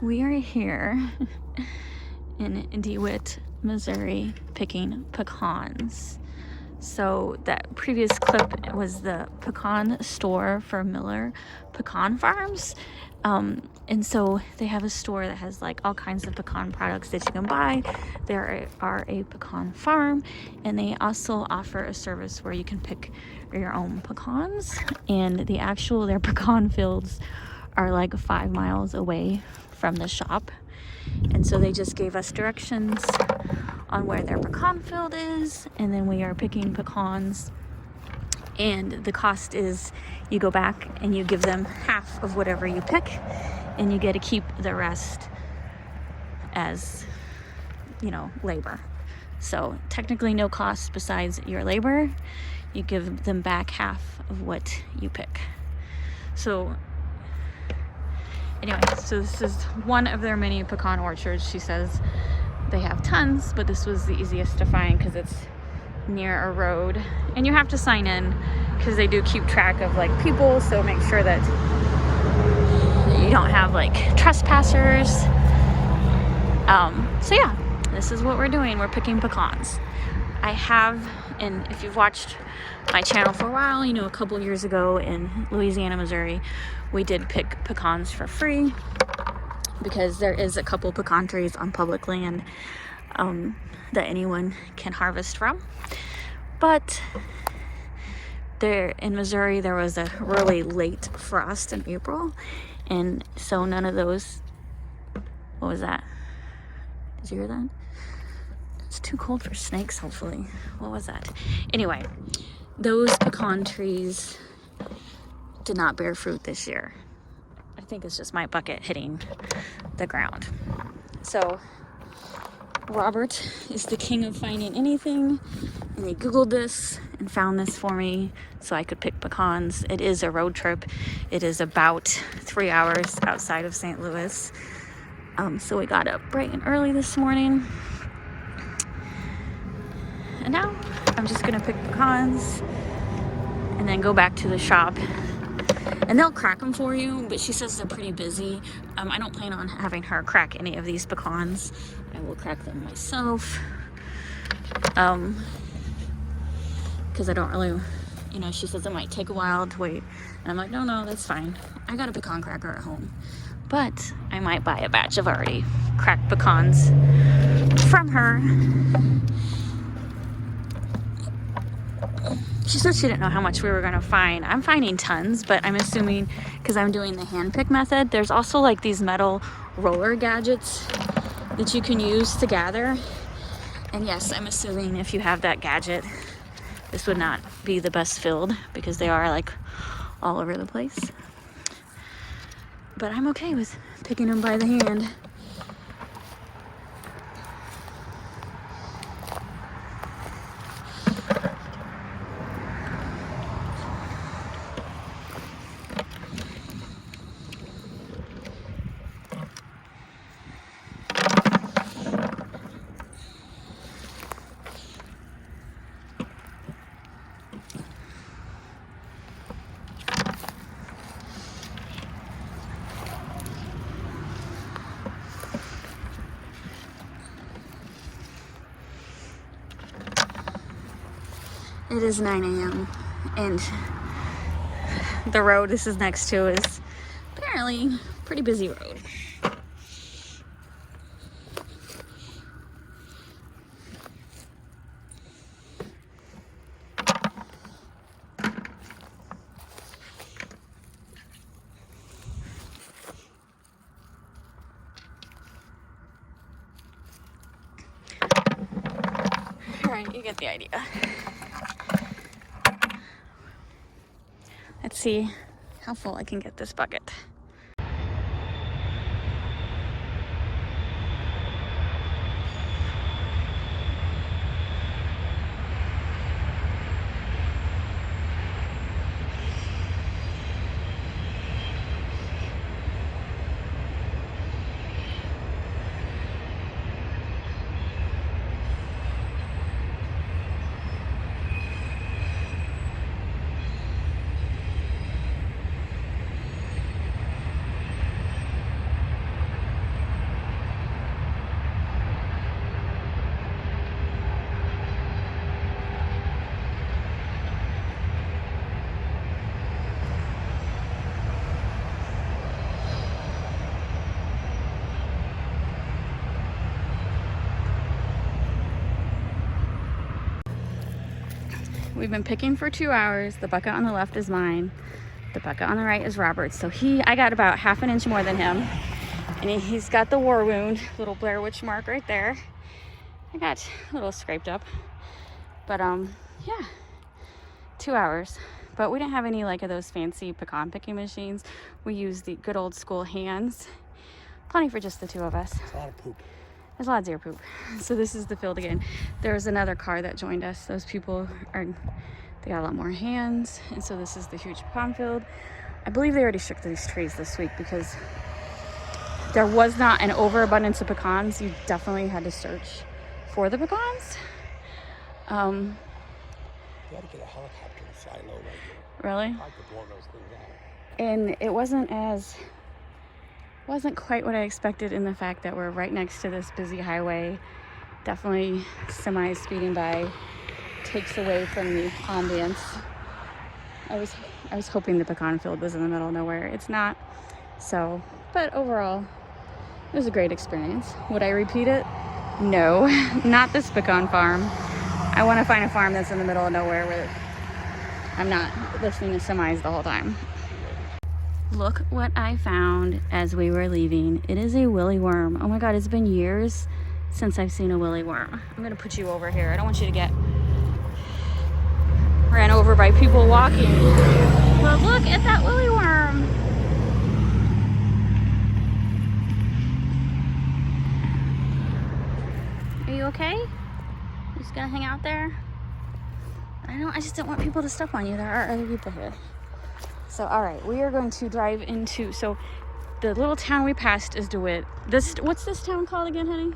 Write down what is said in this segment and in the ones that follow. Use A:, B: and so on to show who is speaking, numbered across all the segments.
A: We are here in DeWitt, Missouri, picking pecans. So that previous clip was the pecan store for Miller Pecan Farms. And so they have a store that has like all kinds of pecan products that you can buy. There are a pecan farm, and they also offer a service where you can pick your own pecans. And their pecan fields are like 5 miles away from the shop. And so they just gave us directions on where their pecan field is, and then we are picking pecans. And the cost is you go back and you give them half of whatever you pick, and you get to keep the rest as, labor. So technically no cost besides your labor. You give them back half of what you pick. So anyway, so this is one of their many pecan orchards. She says they have tons, but this was the easiest to find because it's near a road, and you have to sign in because they do keep track of like people, so make sure that you don't have like trespassers. So yeah, this is what we're doing. We're picking pecans. And if you've watched my channel for a while, a couple years ago in Louisiana, Missouri, we did pick pecans for free because there is a couple pecan trees on public land that anyone can harvest from. But there in Missouri, there was a really late frost in April, and so none of those. What was that? Did you hear that? It's too cold for snakes, hopefully. What was that? Anyway, those pecan trees did not bear fruit this year. I think it's just my bucket hitting the ground. So Robert is the king of finding anything, and he Googled this and found this for me so I could pick pecans. It is a road trip. It is about 3 hours outside of St. Louis. So we got up bright and early this morning. And now I'm just gonna pick pecans and then go back to the shop. And they'll crack them for you, but she says they're pretty busy. I don't plan on having her crack any of these pecans. I will crack them myself. Because I don't really, she says it might take a while to wait. And I'm like, no, that's fine. I got a pecan cracker at home. But I might buy a batch of already cracked pecans from her. She said she didn't know how much we were going to find. I'm finding tons, but I'm assuming because I'm doing the hand pick method, there's also like these metal roller gadgets that you can use to gather. And yes, I'm assuming if you have that gadget, this would not be the best filled because they are like all over the place. But I'm okay with picking them by the hand. It is 9 a.m. and the road this is next to is apparently a pretty busy road. All right, you get the idea. Let's see how full I can get this bucket. we've been picking for 2 hours. The bucket on the left is mine. The bucket on the right is Robert's. So I got about half an inch more than him. And he's got the war wound, little Blair Witch mark right there. I got a little scraped up. But yeah, 2 hours. But we didn't have any like of those fancy pecan picking machines. We used the good old school hands. Plenty for just the two of us.
B: It's a lot of poop.
A: There's a lot of deer poop. So this is the field again. There was another car that joined us. Those people they got a lot more hands. And so this is the huge pecan field. I believe they already shook these trees this week because there was not an overabundance of pecans. You definitely had to search for the pecans.
B: You gotta get a helicopter to fly low right here.
A: Really?
B: I could blow those things out.
A: And it wasn't quite what I expected in the fact that we're right next to this busy highway. Definitely semis speeding by takes away from the ambience. I was hoping the pecan field was in the middle of nowhere. It's not. So, but overall, it was a great experience. Would I repeat it? No, not this pecan farm. I want to find a farm that's in the middle of nowhere where I'm not listening to semis the whole time. Look what I found as we were leaving. It is a willy worm. Oh my God, it's been years since I've seen a willy worm. I'm gonna put you over here. I don't want you to get ran over by people walking. But look at that willy worm. Are you okay? You just gonna hang out there? I just don't want people to step on you. There are other people here. So, all right, we are going to drive into, so the little town we passed is DeWitt. What's this town called again, honey?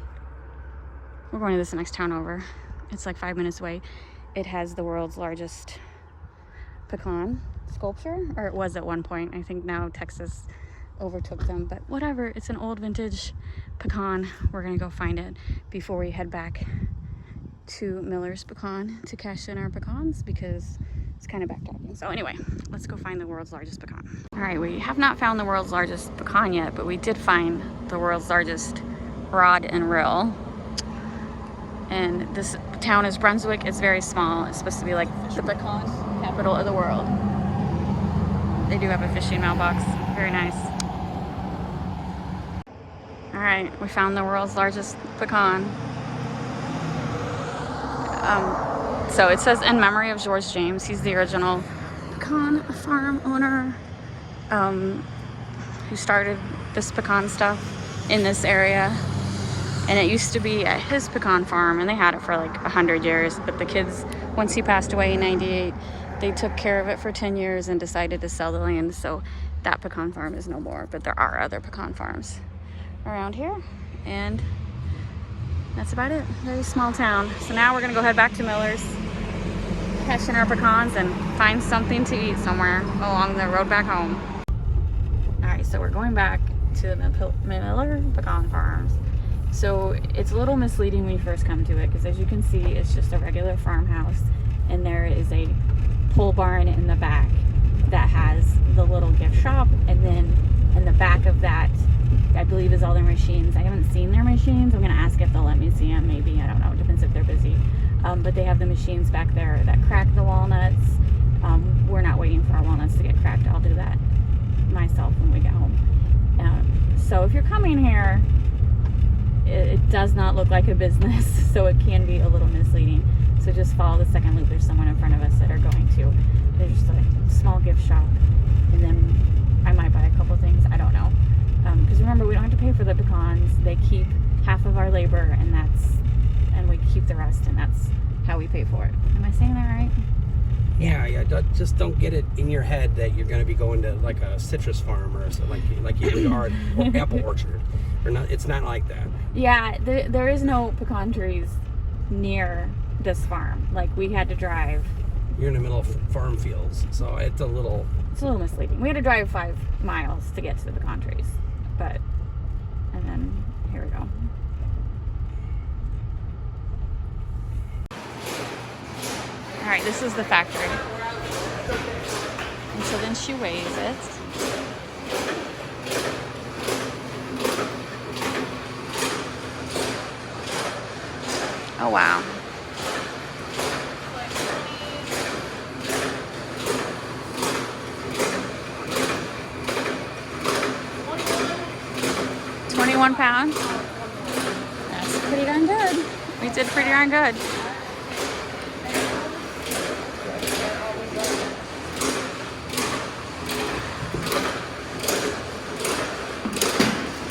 A: We're going to this next town over. It's like 5 minutes away. It has the world's largest pecan sculpture, or it was at one point. I think now Texas overtook them, but whatever. It's an old vintage pecan. We're gonna go find it before we head back to Miller's Pecan to cash in our pecans because it's kind of backtracking. So anyway, let's go find the world's largest pecan. All right, we have not found the world's largest pecan yet, but we did find the world's largest rod and reel. And this town is Brunswick. It's very small. It's supposed to be like the pecan capital of the world. They do have a fishing mailbox. Very nice. All right, we found the world's largest pecan. So it says in memory of George James. He's the original pecan farm owner who started this pecan stuff in this area. And it used to be at his pecan farm, and they had it for like 100 years. But the kids, once he passed away in '98, they took care of it for 10 years and decided to sell the land. So that pecan farm is no more, but there are other pecan farms around here. And that's about it. Very small town. So now we're gonna go head back to Miller's, cash in our pecans, and find something to eat somewhere along the road back home. All right, so we're going back to the Miller Pecan Farms. So it's a little misleading when you first come to it, because as you can see, it's just a regular farmhouse, and there is a pole barn in the back that has the little gift shop, and then in the back of that, I believe, is all their machines. I haven't seen their machines. I'm gonna ask if they'll let me see them, maybe, I don't know, it depends if they're busy. But they have the machines back there that crack the walnuts. We're not waiting for our walnuts to get cracked. I'll do that myself when we get home. So if you're coming here, it does not look like a business, so it can be a little misleading. So just follow the second loop. There's someone in front of us that are going to. There's just a small gift shop, and then I might buy a couple things. I don't know, because remember, we don't have to pay for the pecans. They keep half of our labor, and we keep the rest, and that's how we pay for it. Am I saying that right?
B: Yeah. Just don't get it in your head that you're going to be going to like a citrus farm or so, like you are, or apple orchard. Or not, it's not like that.
A: Yeah, there is no pecan trees near this farm. Like, we had to drive.
B: You're in the middle of farm fields, so it's a little
A: misleading. We had to drive 5 miles to get to the pecan trees, and then here we go. All right, this is the factory. And so then she weighs it. Oh, wow. 21 pounds. That's pretty darn good. We did pretty darn good.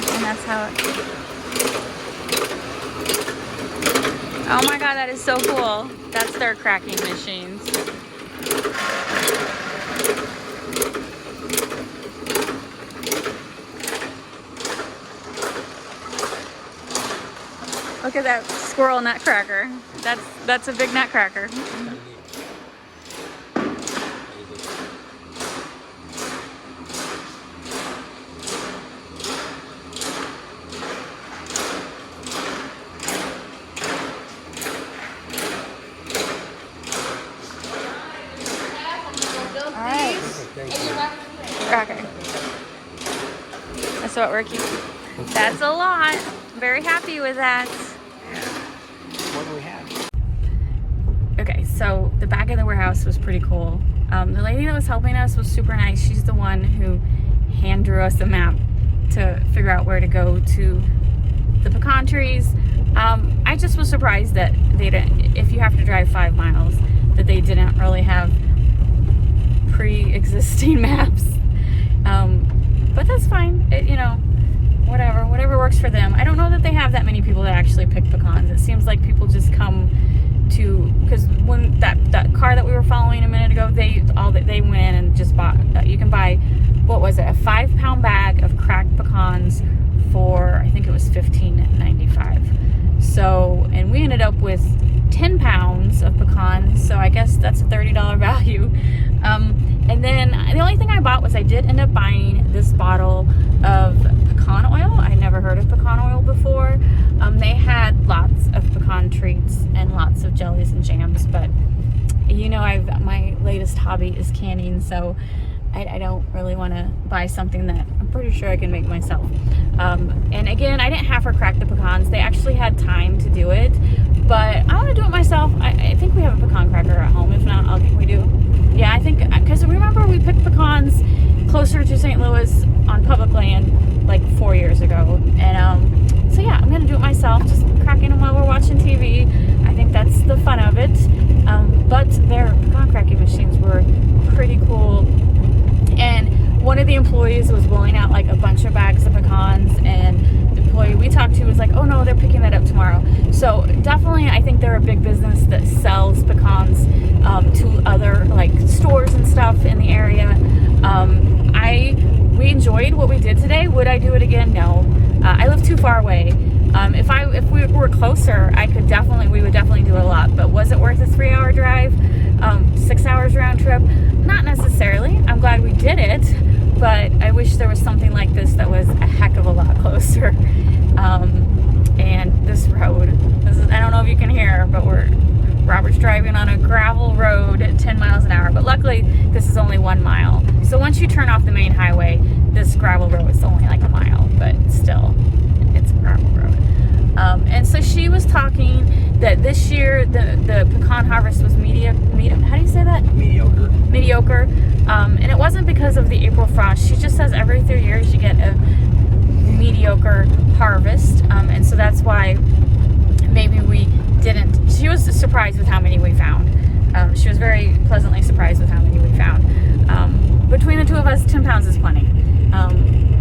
A: And that's how it... Oh my god, that is so cool. That's their cracking machines. Look at that squirrel nutcracker. That's a big nutcracker. Okay. That's what we're keeping. That's a lot. Very happy with that.
B: What do we have?
A: Okay, so the back of the warehouse was pretty cool. The lady that was helping us was super nice. She's the one who hand drew us a map to figure out where to go to the pecan trees. I just was surprised that they didn't, if you have to drive 5 miles, that they didn't really have pre-existing maps. But that's fine. You know, whatever works for them. I don't know that they have that many people that actually pick pecans. It seems like people just come to, because when that car that we were following a minute ago, they went in and just bought. You can buy, what was it, a 5-pound bag of cracked pecans for, I think it was $15.95. So, and we ended up with 10 pounds of pecans, so I guess that's a $30 value. And then the only thing I bought was, I did end up buying this bottle of pecan oil. I never heard of pecan oil before. They had lots of pecan treats and lots of jellies and jams, but you know, my latest hobby is canning, so I don't really want to buy something that I'm pretty sure I can make myself. And again, I didn't have her crack the pecans. They actually had time to do it, but I want to do it myself. I think we have a pecan cracker at home. If not, we do. Yeah, I think, because remember we picked pecans closer to St. Louis on public land like 4 years ago. And so yeah, I'm going to do it myself, just cracking them while we're watching TV. I think that's the fun of it. But their pecan cracking machines were pretty cool. And one of the employees was rolling out like a bunch of bags of pecans, and the employee we talked to was like, oh no, they're picking that up tomorrow. So definitely, I think they're a big business that sells pecans to other like stores and stuff in the area. We enjoyed what we did today. Would I do it again? No. I live too far away. If we were closer, we would definitely do a lot. But was it worth a 3-hour drive? 6 hours round trip? Not necessarily. I'm glad we did it, but I wish there was something like this that was a heck of a lot closer. And this road, I don't know if you can hear, but Robert's driving on a gravel road at 10 miles an hour, but luckily this is only 1 mile. So once you turn off the main highway, this gravel road is only like a mile, but still, it's a gravel road. And so she was talking that this year the pecan harvest was how do you say that? Mediocre. And it wasn't because of the April frost. She just says every 3 years you get a mediocre harvest. And so that's why maybe we didn't. She was surprised with how many we found. She was very pleasantly surprised with how many we found. Between the two of us, 10 pounds is plenty.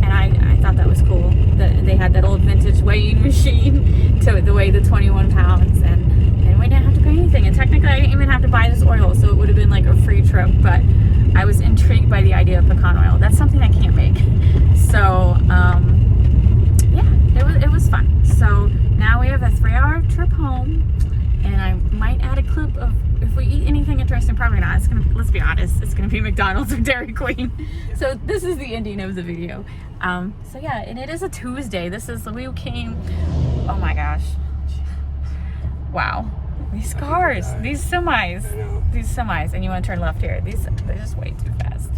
A: And I thought that was cool that they had that old vintage weighing machine to weigh the 21 pounds, and we didn't have to pay anything. And technically, I didn't even have to buy this oil, so it would have been like a free trip. But I was intrigued by the idea of pecan oil. That's something I can't make. So yeah, it was fun. So now we have a 3-hour trip home, and I might add a clip of if we eat anything interesting. Probably not. Let's be honest, it's gonna be McDonald's or Dairy Queen. So this is the ending of the video. So yeah, and it is a Tuesday. We came, oh my gosh, wow, these cars, these semis, and you want to turn left here, they're just way too fast.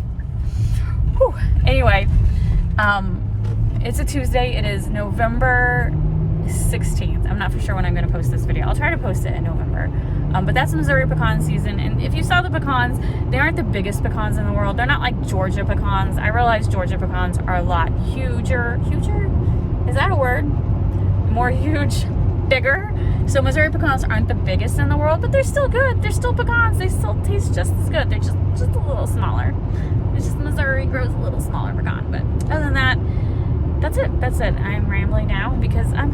A: Whew. Anyway, it's a Tuesday. It is November 16th. I'm not for sure when I'm going to post this video. I'll try to post it in November. But that's Missouri pecan season, and if you saw the pecans, they aren't the biggest pecans in the world. They're not like Georgia pecans. I realize Georgia pecans are a lot huger. Is that a word? More huge, bigger. So Missouri pecans aren't the biggest in the world, but they're still good. They're still pecans. They still taste just as good. They're just a little smaller. It's just Missouri grows a little smaller pecan. But other than that, that's it. I'm rambling now because I'm